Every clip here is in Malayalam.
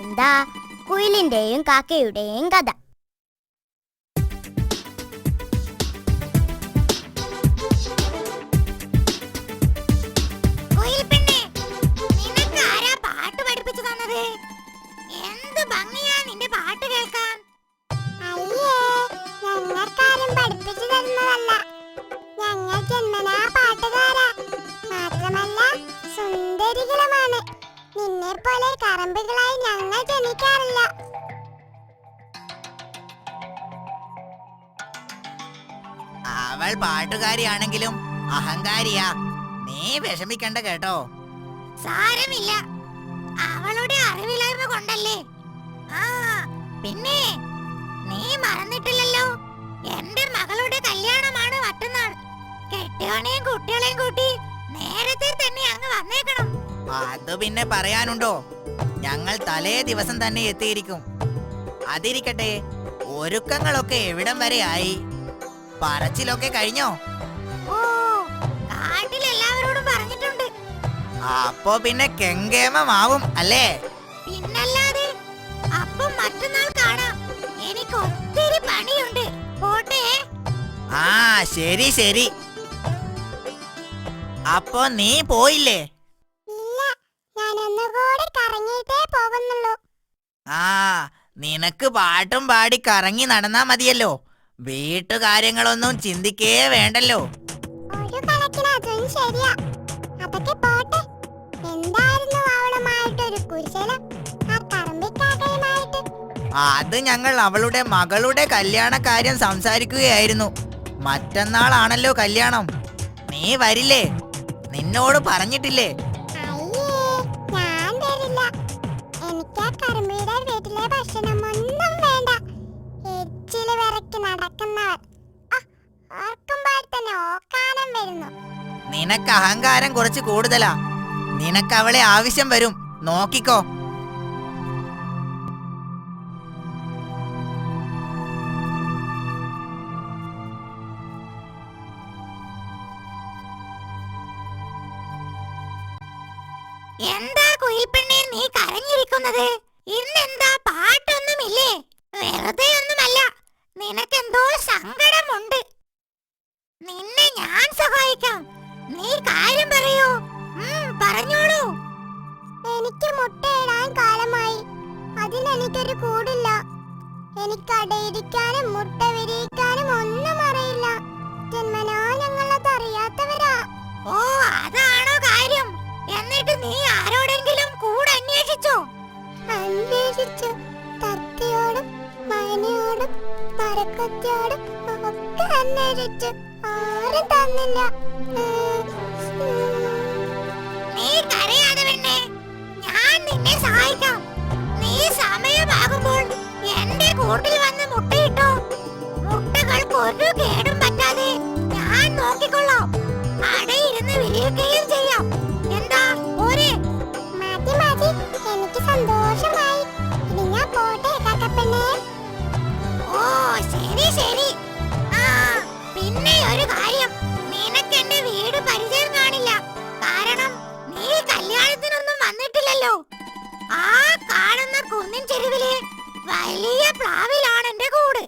എന്താ കുയിലിന്റെയും കാക്കയുടെയും കഥ. അവൾ പാട്ടുകാരിയാണെങ്കിലും അഹങ്കാരിയാ. നീ വിഷമിക്കണ്ട കേട്ടോ. സാരമില്ല, അവളുടെ അറിവില്ലായ്മ കൊണ്ടല്ലേ. പിന്നെ നീ മറന്നിട്ടില്ലല്ലോ, എന്റെ മകളുടെ കല്യാണമാണ് മറ്റന്നാൾ. കെട്ടിയോനെയും കുട്ടികളെയും കൂട്ടി നേരത്തെ തന്നെ അങ്ങ് വന്നേക്കണം. അത് പിന്നെ പറയാനുണ്ടോ, ഞങ്ങൾ തലേ ദിവസം തന്നെ എത്തിയിരിക്കും. അതിരിക്കട്ടെ, ഒരുക്കങ്ങളൊക്കെ എവിടം വരെ ആയി? പറച്ചിലൊക്കെ കഴിഞ്ഞോ? ഓ, കാട്ടിലെല്ലാവരോടും പറഞ്ഞിട്ടുണ്ട്. അപ്പോ പിന്നെ കെങ്കേമമാവും അല്ലേ? പിന്നല്ലാതെ. അപ്പം മറ്റന്നാൾ കാണാം. എനിക്ക് ഒത്തിരി പണിയുണ്ട്. പോട്ടെ. ശരി ശരി. അപ്പോ നീ പോയില്ലേ? നിനക്ക് പാട്ടും പാടി കറങ്ങി നടന്നാ മതിയല്ലോ. വീട്ടുകാര്യങ്ങളൊന്നും ചിന്തിക്കേ വേണ്ടല്ലോ. അത് ഞങ്ങൾ അവളുടെ മകളുടെ കല്യാണ കാര്യം സംസാരിക്കുകയായിരുന്നു. മറ്റന്നാളാണല്ലോ കല്യാണം. നീ വരില്ലേ? നിന്നോട് പറഞ്ഞിട്ടില്ലേ? നിനക്ക് അഹങ്കാരം കുറച്ച് കൂടുതലാ. നിനക്ക് അവളെ ആവശ്യം വരും, നോക്കിക്കോ. എന്താ കുയിൽപ്പെണ്ണേ നീ കരഞ്ഞിരിക്കുന്നത്? ഇന്നെന്താ പാട്ടൊന്നുമില്ലേ? വെറുതെ ഒന്നുമല്ല, നിനക്കെന്തോ സങ്കടമുണ്ട്. നിന്നെ ഞാൻ സഹായിക്കാം. നീ കാര്യം പറയൂ. പറഞ്ഞോളൂ. എനിക്ക് മുട്ടയിടാൻ കാലമായി. അതിനെനിക്കൊരു കൂടില്ല. എനിക്ക് അടയിരിക്കാനും മുട്ട വിരിയിക്കാനും ഒന്നും അറിയില്ല. ജന്മനാ ഞങ്ങളത് അറിയാത്തവരാ. ഓ, അതാണോ കാര്യം? എന്നിട്ട് നീ ആരോടെങ്കിലും കൂടെ അന്വേഷിച്ചോ? അന്വേഷിച്ചു. തത്തയോടും മൈനയോടും മരക്കൊത്തിയോടും ഒക്കെ അന്വേഷിച്ചു. ആരും തന്നില്ല. നീ കരയാതെ പെണ്ണേ, ഞാൻ നിന്നെ സഹായിക്കാം. നീ സമയമാകുമ്പോൾ എന്റെ കൂട്ടിൽ വന്ന് മുട്ടയിട്ടോ. മുട്ടകൾക്ക് ഒരു കേടും പറ്റാതെ ഞാൻ നോക്കിക്കൊള്ളാം. അടയിരുന്ന് വിരിയുകയും ചെയ്യാം. എന്താ പോരെ? മതി മതി, എനിക്ക് സന്തോഷമായി. ഇനി ഞാൻ പോട്ടെ കാക്കപ്പെണ്ണേ. ഓ, ശരി ശരി. പിന്നെ ഒരു കാര്യം, നിനക്ക് എന്റെ വീട് പരിചയം കാണില്ല. കാരണം നീ കല്യാണത്തിനൊന്നും വന്നിട്ടില്ലല്ലോ. ആ കാണുന്ന കുന്നിൻ ചെരുവിലെ വലിയ പ്ലാവിലാണ് എന്റെ കൂട്.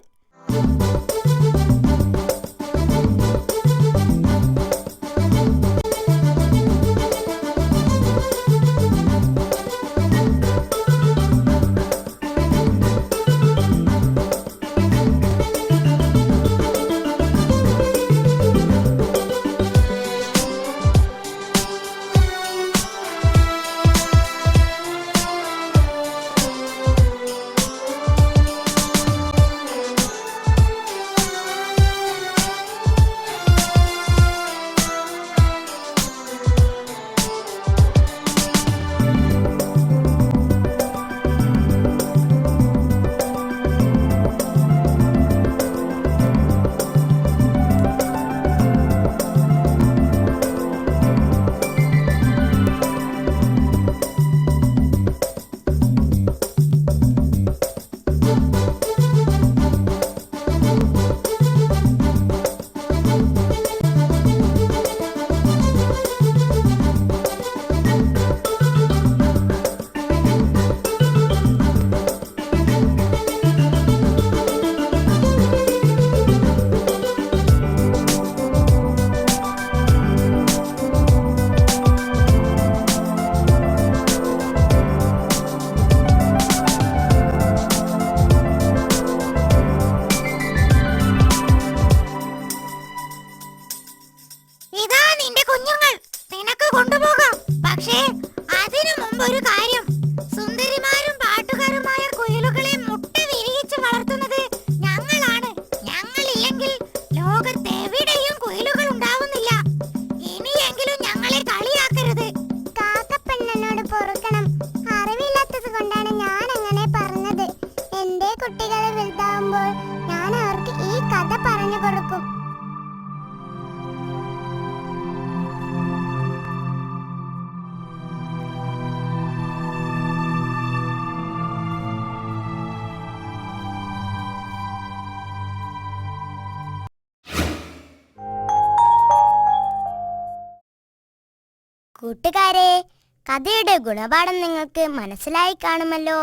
കൂട്ടുകാരെ, കഥയുടെ ഗുണപാഠം നിങ്ങൾക്ക് മനസ്സിലായി കാണുമല്ലോ.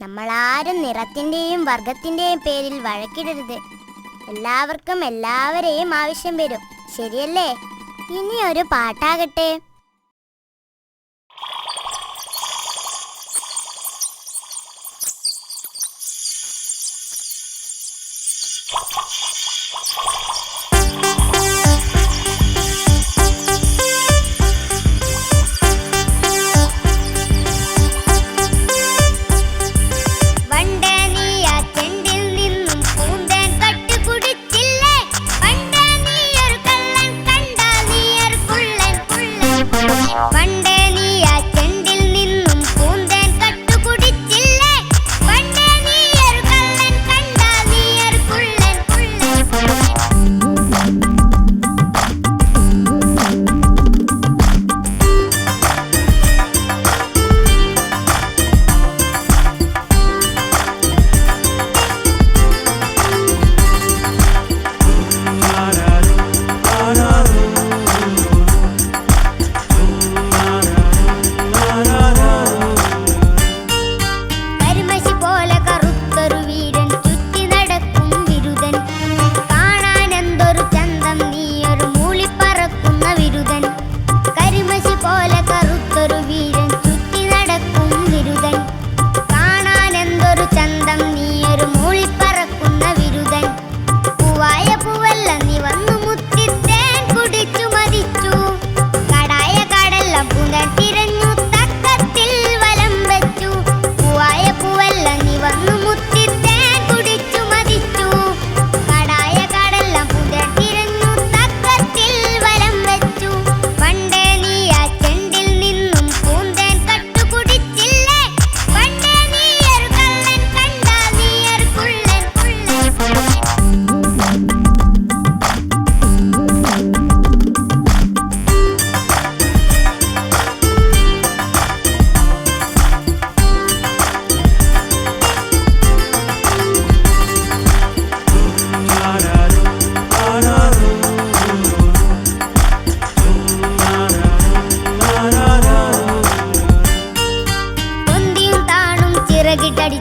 നമ്മളാരും നിറത്തിന്റെയും വർഗത്തിന്റെയും പേരിൽ വഴക്കിടരുത്. എല്ലാവർക്കും എല്ലാവരെയും ആവശ്യം വരും, ശരിയല്ലേ? ഇനി ഒരു പാട്ടാകട്ടെ. ചിറകിട്ടടി